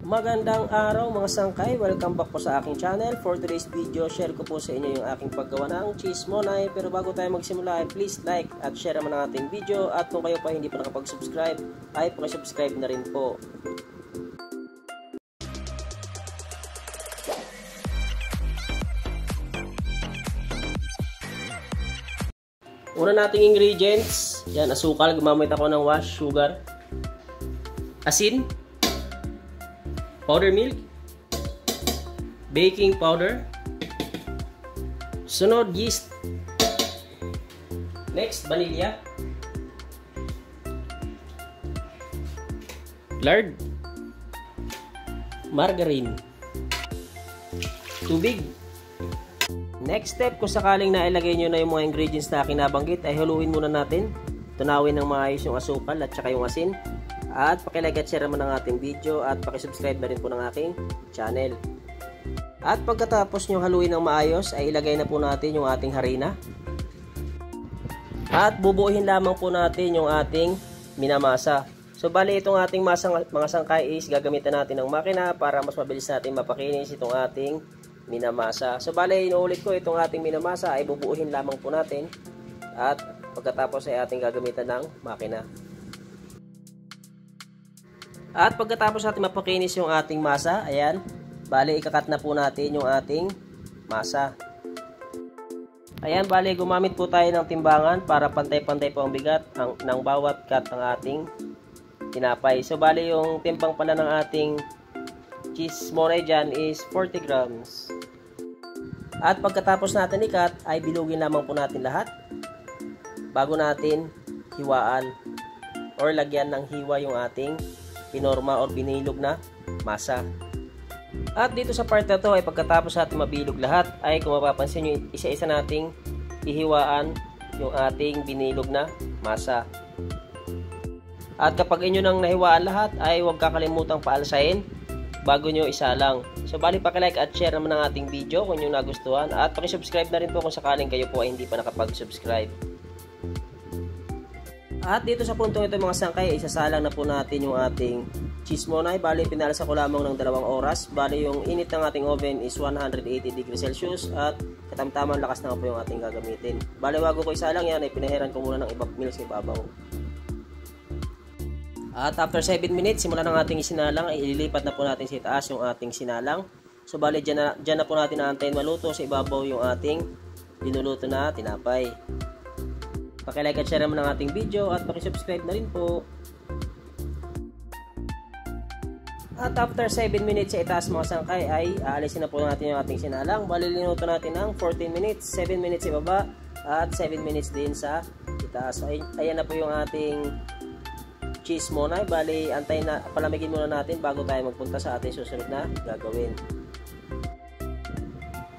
Magandang araw mga sangkay, welcome back po sa aking channel. For today's video, share ko po sa inyo yung aking paggawa ng cheese monay. Pero bago tayo magsimula, please like at share naman ang ating video. At kung kayo pa hindi pa nakapag-subscribe, ay pakisubscribe na rin po. Una nating ingredients, yan, asukal, gumamit ako ng wash, sugar, asin, powder milk, baking powder, sunod yeast, next vanilla, lard, margarine, tubig. Next step, kung sakaling nailagay nyo na yung mga ingredients na aking nabanggit, ay haluin muna natin. Tunawin ng maayos yung asukal at saka yung asin. At pakilike at share naman ng ating video at pakisubscribe na rin po ng aking channel. At pagkatapos nyo haluin ng maayos, ay ilagay na po natin yung ating harina. At bubuuhin lamang po natin yung ating minamasa. So bali itong ating mga sangkay is gagamitan natin ng makina para mas mabilis natin mapakinis itong ating minamasa. So bali inuulit ko, itong ating minamasa ay bubuuhin lamang po natin. At pagkatapos ay ating gagamitan ng makina. At pagkatapos natin mapakinis yung ating masa, ayan, bali ikakat na po natin yung ating masa. Ayan, bali gumamit po tayo ng timbangan para pantay-pantay po ang bigat ng bawat cut ng ating tinapay. So bali yung timbang pala ng ating cheese monay dyan is 40 grams. At pagkatapos natin ikat, ay bilugin lamang po natin lahat bago natin hiwaan or lagyan ng hiwa yung ating pinorma or binilog na masa. At dito sa part na to ay pagkatapos natin mabilog lahat, ay kung mapapansin nyo, isa-isa nating ihiwaan yung ating binilog na masa. At kapag inyo nang nahiwaan lahat, ay huwag kakalimutang paalsahin bago nyo isalang. So bali pakilike at share naman ng ating video kung yung nagustuhan. At pakisubscribe na rin po kung sakaling kayo po ay hindi pa nakapag-subscribe. At dito sa puntong ito mga sangkay, isasalang na po natin yung ating cheese monay. Bali pinalasa ko lamang ng 2 oras. Bali yung init ng ating oven is 180 degrees Celsius. At katamtamang lakas na po yung ating gagamitin. Bali bago ko isalang yan ay pinahiran ko muna ng mil sa ibabaw. At after 7 minutes, simula ng ating isinalang, ay ililipat na po natin sa itaas yung ating sinalang. So bali dyan na po natin naantayin maluto sa ibabaw yung ating linuluto na tinapay. Pakilike at share naman ng ating video at pakisubscribe na rin po. At after 7 minutes sa itaas mga sangkay, ay aalisin na po natin yung ating sinalang. Bali linuto natin ng 14 minutes, 7 minutes sa ibaba at 7 minutes din sa itaas. So ayan na po yung ating cheese monay. Bali antayin na, palamigin muna natin bago tayo magpunta sa ating susunod na gagawin.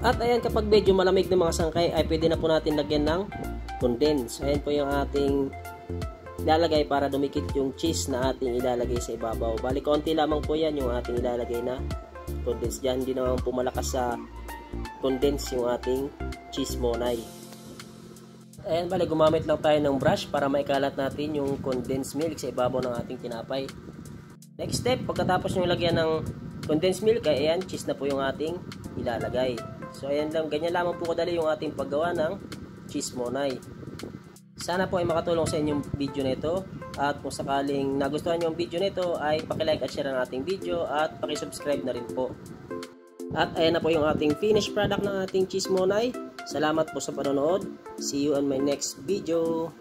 At ayan, kapag medyo malamig ng mga sangkay, ay pwede na po natin lagyan ng condense. Ayan po yung ating ilalagay para dumikit yung cheese na ating ilalagay sa ibabaw. Bali konti lamang po yan yung ating ilalagay na condense dyan. Hindi naman po malakas sa condense yung ating cheese monay. Ayan, bali gumamit lang tayo ng brush para maikalat natin yung condensed milk sa ibabaw ng ating tinapay. Next step, pagkatapos nyo lagyan ng condensed milk, ay ayan, cheese na po yung ating ilalagay. So ayan lang, ganyan lamang po kadali yung ating paggawa ng cheese monay. Sana po ay makatulong sa inyong video nito. At kung sakaling nagustuhan nyo yung video nito, ay pakilike at share ang ating video at pakisubscribe na rin po. At ayan na po yung ating finished product ng ating cheese monay. Salamat po sa panonood. See you on my next video.